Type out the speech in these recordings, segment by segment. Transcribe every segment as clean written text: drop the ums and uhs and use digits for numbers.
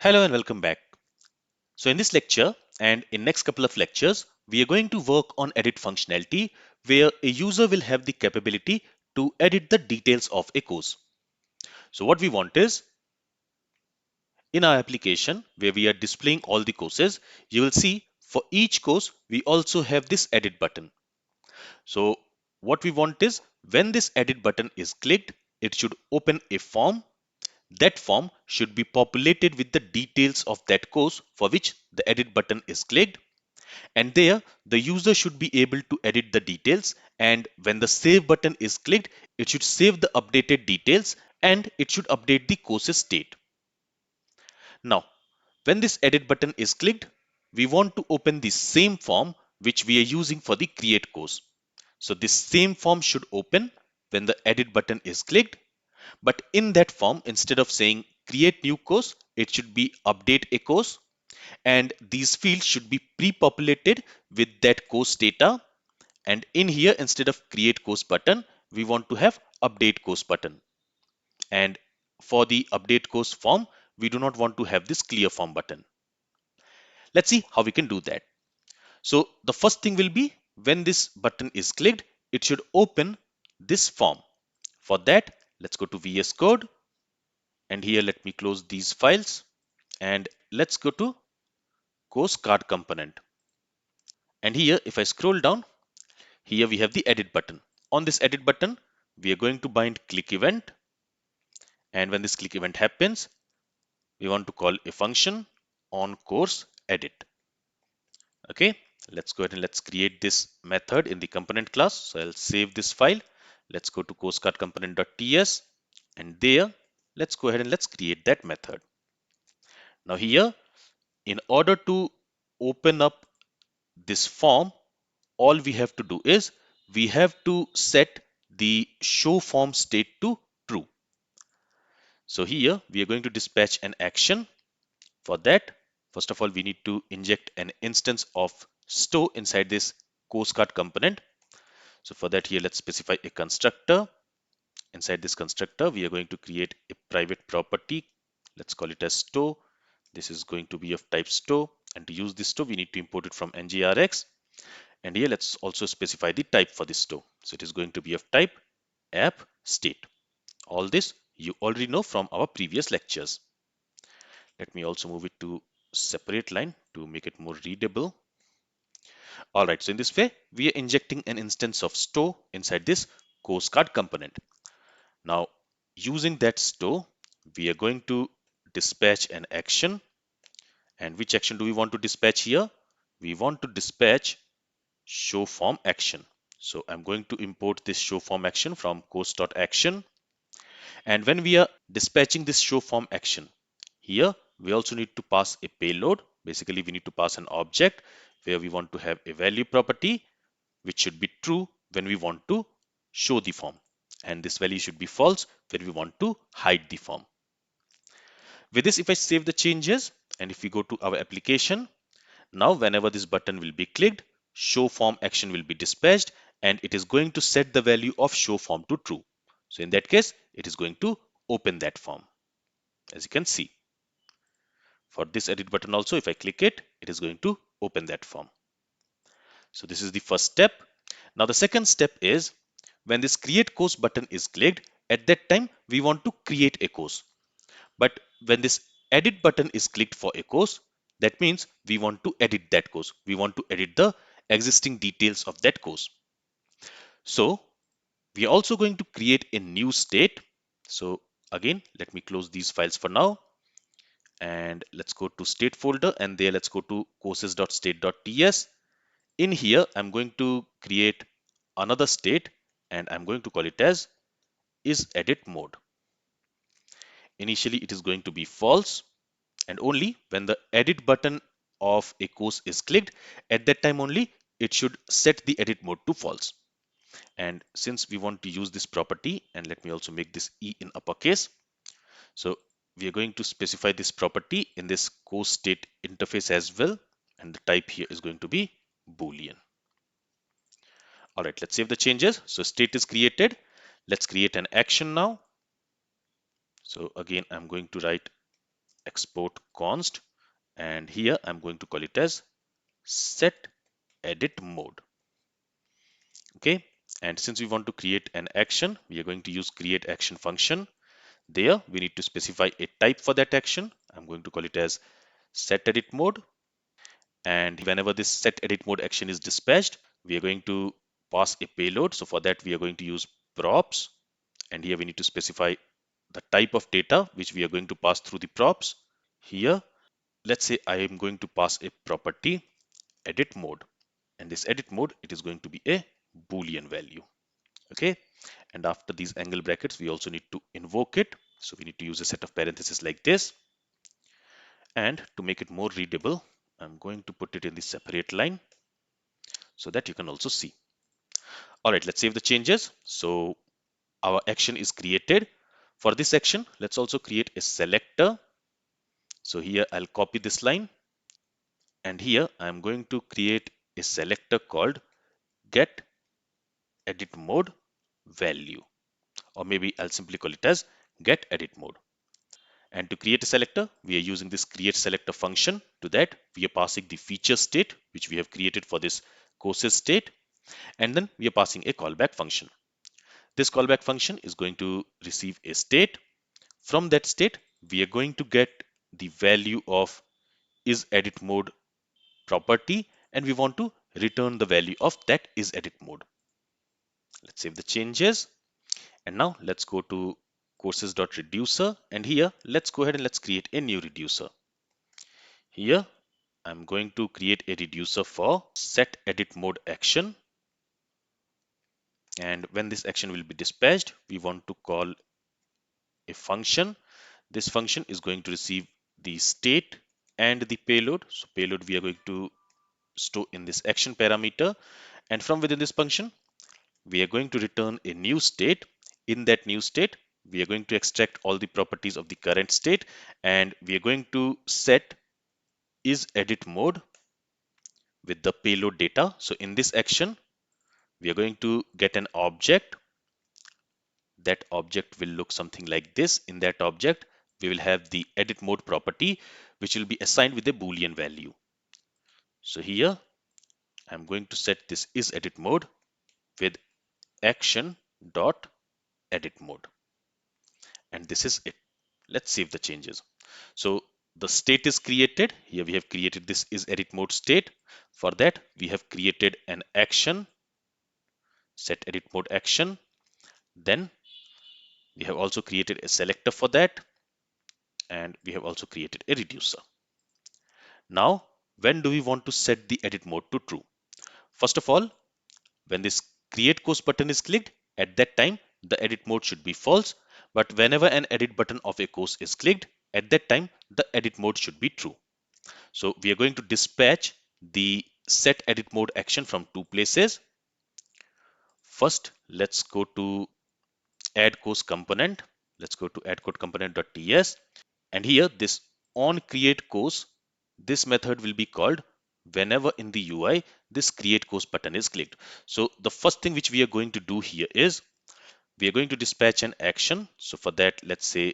Hello and welcome back. So in this lecture and in next couple of lectures, we are going to work on edit functionality where a user will have the capability to edit the details of a course. So what we want is in our application where we are displaying all the courses, you will see for each course we also have this edit button. So what we want is when this edit button is clicked, it should open a form. That form should be populated with the details of that course for which the edit button is clicked, and there the user should be able to edit the details, and when the save button is clicked, it should save the updated details and it should update the course's state. Now when this edit button is clicked, we want to open the same form which we are using for the create course. So this same form should open when the edit button is clicked. But in that form, instead of saying create new course, it should be update a course. And these fields should be pre-populated with that course data. And in here, instead of create course button, we want to have update course button. And for the update course form, we do not want to have this clear form button. Let's see how we can do that. So the first thing will be when this button is clicked, it should open this form. For that, let's go to VS Code. And here, let me close these files. And let's go to CourseCardComponent. And here, if I scroll down, here we have the edit button. On this edit button, we are going to bind click event. And when this click event happens, we want to call a function on course edit. Okay, let's go ahead and let's create this method in the component class. So I'll save this file. Let's go to CourseCardComponent.ts, and there, let's go ahead and let's create that method. Now here, in order to open up this form, all we have to do is we have to set the show form state to true. So here we are going to dispatch an action. For that, first of all, we need to inject an instance of store inside this course card component. So for that, here let's specify a constructor. Inside this constructor, we are going to create a private property. Let's call it as store. This is going to be of type store, and to use this store, we need to import it from NgRx. And here let's also specify the type for this store. So it is going to be of type app state. All this you already know from our previous lectures. Let me also move it to separate line to make it more readable. All right, so in this way, we are injecting an instance of store inside this course card component. Now, using that store, we are going to dispatch an action. And which action do we want to dispatch here? We want to dispatch show form action. So I'm going to import this show form action from course.action. And when we are dispatching this show form action, here we also need to pass a payload. Basically, we need to pass an object where we want to have a value property which should be true when we want to show the form. And this value should be false when we want to hide the form. With this, if I save the changes and if we go to our application, now whenever this button will be clicked, show form action will be dispatched and it is going to set the value of show form to true. So in that case, it is going to open that form, as you can see. For this edit button also, if I click it, it is going to open that form. So this is the first step. Now the second step is when this create course button is clicked, at that time we want to create a course. But when this edit button is clicked for a course, that means we want to edit that course. We want to edit the existing details of that course. So we are also going to create a new state. So again, let me close these files for now. And let's go to state folder, and there let's go to courses.state.ts. In here, I'm going to create another state and I'm going to call it as isEditMode. Initially, it is going to be false, and only when the edit button of a course is clicked, at that time only it should set the edit mode to false. And since we want to use this property, and let me also make this E in uppercase, so we are going to specify this property in this course state interface as well, and the type here is going to be Boolean. All right, let's save the changes. So state is created. Let's create an action now. So again, I'm going to write export const, and here I'm going to call it as setEditMode. Okay, and since we want to create an action, we are going to use create action function. There we need to specify a type for that action. I'm going to call it as setEditMode, and whenever this setEditMode action is dispatched, we are going to pass a payload. So for that we are going to use props, and here we need to specify the type of data which we are going to pass through the props. Here, let's say I am going to pass a property edit mode, and this edit mode, it is going to be a boolean value. Okay, and after these angle brackets we also need to invoke it, so we need to use a set of parentheses like this, and to make it more readable I'm going to put it in the separate line so that you can also see. All right, let's save the changes. So our action is created. For this action, let's also create a selector. So here I'll copy this line, and here I'm going to create a selector called getEditMode value, or maybe I'll simply call it as getEditMode. And to create a selector, we are using this create selector function. To that, we are passing the feature state, which we have created for this courses state, and then we are passing a callback function. This callback function is going to receive a state. From that state, we are going to get the value of isEditMode property, and we want to return the value of that isEditMode. Let's save the changes. And now let's go to courses.reducer, and here let's go ahead and let's create a new reducer. Here I'm going to create a reducer for setEditMode action, and when this action will be dispatched, we want to call a function. This function is going to receive the state and the payload. So payload we are going to store in this action parameter, and from within this function we are going to return a new state. In that new state, we are going to extract all the properties of the current state, and we are going to set isEditMode with the payload data. So in this action, we are going to get an object. That object will look something like this. In that object, we will have the edit mode property, which will be assigned with a boolean value. So here I'm going to set this isEditMode with action dot edit mode, and this is it. Let's save the changes. So the state is created. Here we have created this isEditMode state. For that, we have created an action, setEditMode action. Then we have also created a selector for that, and we have also created a reducer. Now, when do we want to set the edit mode to true? First of all, when this create course button is clicked, at that time the edit mode should be false. But whenever an edit button of a course is clicked, at that time the edit mode should be true. So we are going to dispatch the set edit mode action from two places. First, let's go to add course component. Let's go to add code component.ts, and here this on create course, this method will be called whenever in the UI this create course button is clicked. So the first thing which we are going to do here is we are going to dispatch an action. So for that, let's say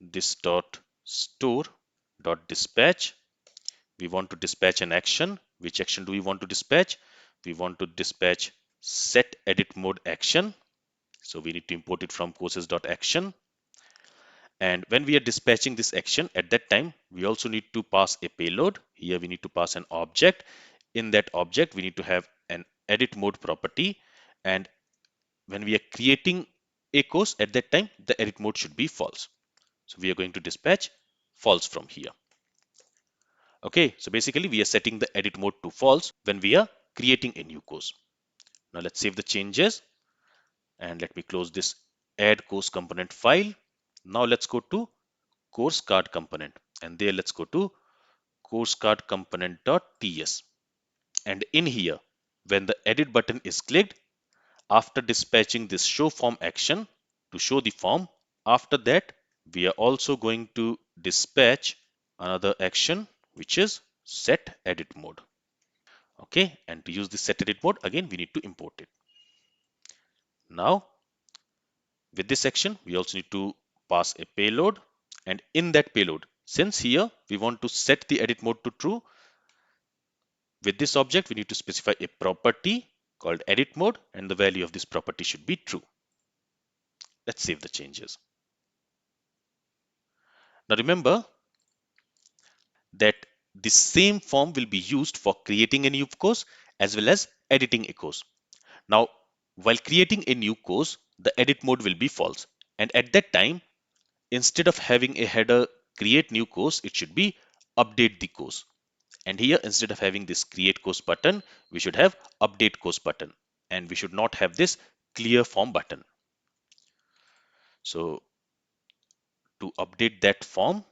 this dot store dot dispatch. We want to dispatch an action. Which action do we want to dispatch? We want to dispatch set edit mode action. So we need to import it from courses.action. And when we are dispatching this action, at that time, we also need to pass a payload. Here we need to pass an object. In that object, we need to have an edit mode property. And when we are creating a course, at that time, the edit mode should be false. So we are going to dispatch false from here. Okay, so basically we are setting the edit mode to false when we are creating a new course. Now let's save the changes, and let me close this add course component file. Now let's go to course card component, and there let's go to CourseCardComponent.ts. And in here, when the edit button is clicked, after dispatching this show form action to show the form, after that we are also going to dispatch another action, which is set edit mode. Okay, and to use the set edit mode, again we need to import it. Now with this action, we also need to pass a payload, And in that payload, since here we want to set the edit mode to true, with this object we need to specify a property called edit mode, and the value of this property should be true. Let's save the changes. Now remember that the same form will be used for creating a new course as well as editing a course. Now, while creating a new course, the edit mode will be false. And at that time, instead of having a header create new course, it should be update the course. And here, instead of having this create course button, we should have update course button. And we should not have this clear form button. So to update that form,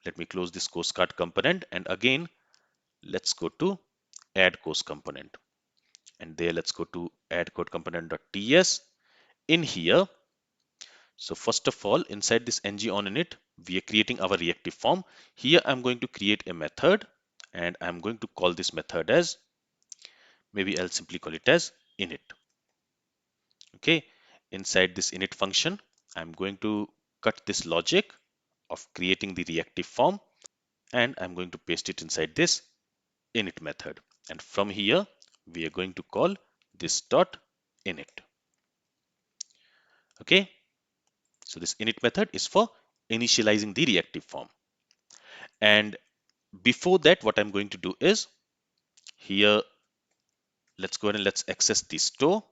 let me close this course card component, and again let's go to add course component, and there let's go to add code component.ts. In here, so first of all, inside this ngOnInit, we are creating our reactive form. Here I'm going to create a method, and I'm going to call this method as, maybe I'll simply call it as init. Okay, inside this init function, I'm going to cut this logic of creating the reactive form, and I'm going to paste it inside this init method. And from here, we are going to call this dot init. Okay, so this init method is for initializing the reactive form. And before that, what I'm going to do is here, let's go ahead and let's access the store.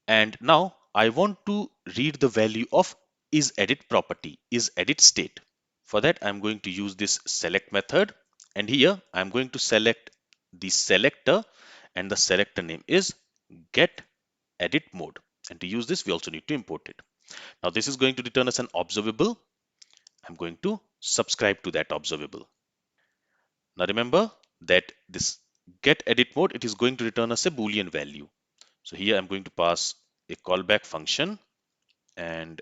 And now I want to read the value of isEdit property, isEdit state. For that, I'm going to use this select method. And here I'm going to select the selector, and the selector name is getEditMode. And to use this, we also need to import it. Now this is going to return us an observable. I'm going to subscribe to that observable. Now remember that this getEditMode, it is going to return us a Boolean value. So here I'm going to pass a callback function, and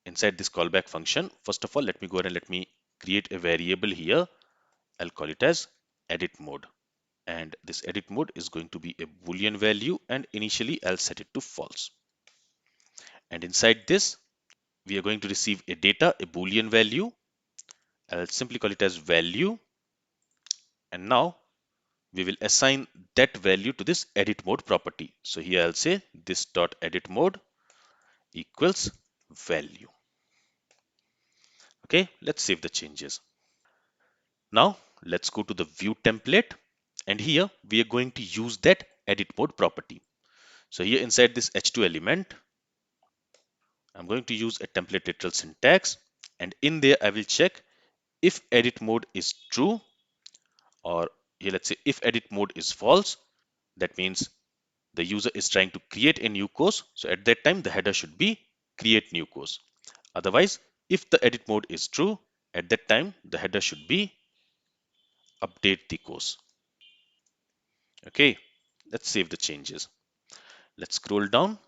inside this callback function, first of all, let me go ahead and let me create a variable here. I'll call it as editMode, and this editMode is going to be a Boolean value, and initially I'll set it to false. And inside this, we are going to receive a data, a Boolean value. I'll simply call it as value, and now we will assign that value to this edit mode property. So here I'll say this dot edit mode equals value. Okay, let's save the changes. Now let's go to the view template, and here we are going to use that edit mode property. So here inside this h2 element, I'm going to use a template literal syntax, and in there I will check if edit mode is true, or here let's say if edit mode is false. That means the user is trying to create a new course. So at that time, the header should be create new course. Otherwise, if the edit mode is true, at that time, the header should be update the course. Okay, let's save the changes. Let's scroll down.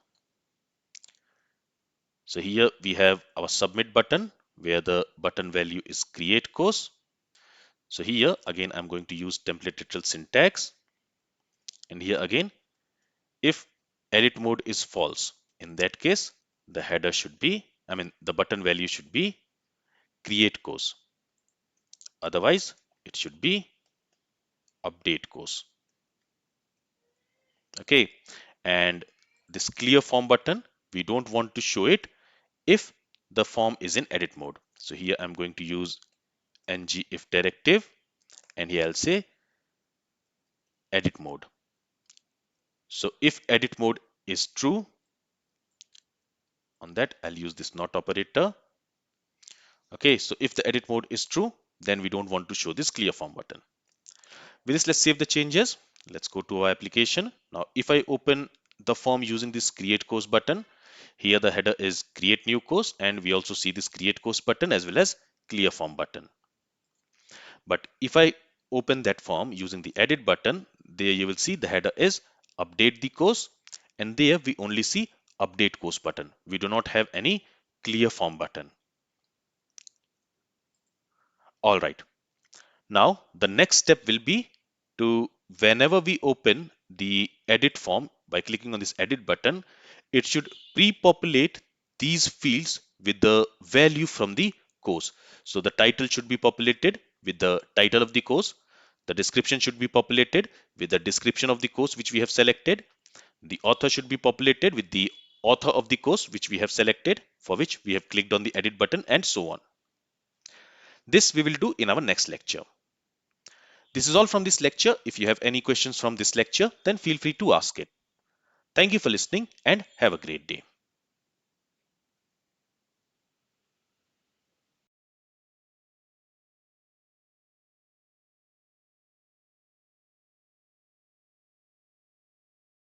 So here we have our submit button, where the button value is create course. So here again, I'm going to use template literal syntax. And here again, if edit mode is false, in that case, the header should be, the button value should be create course. Otherwise, it should be update course. Okay, and this clear form button, we don't want to show it if the form is in edit mode. So here I'm going to use ngIf directive, and here I'll say edit mode. So if edit mode is true, on that I'll use this not operator. Okay, so if the edit mode is true, then we don't want to show this clear form button. With this, let's save the changes. Let's go to our application. Now, if I open the form using this create course button, here the header is create new course, and we also see this create course button as well as clear form button. But if I open that form using the edit button, there you will see the header is update the course, and there we only see update course button. We do not have any clear form button. All right. Now, the next step will be to, whenever we open the edit form by clicking on this edit button, it should pre-populate these fields with the value from the course. So the title should be populated with the title of the course. The description should be populated with the description of the course which we have selected. The author should be populated with the author of the course which we have selected, for which we have clicked on the edit button, and so on. This we will do in our next lecture. This is all from this lecture. If you have any questions from this lecture, then feel free to ask it. Thank you for listening and have a great day.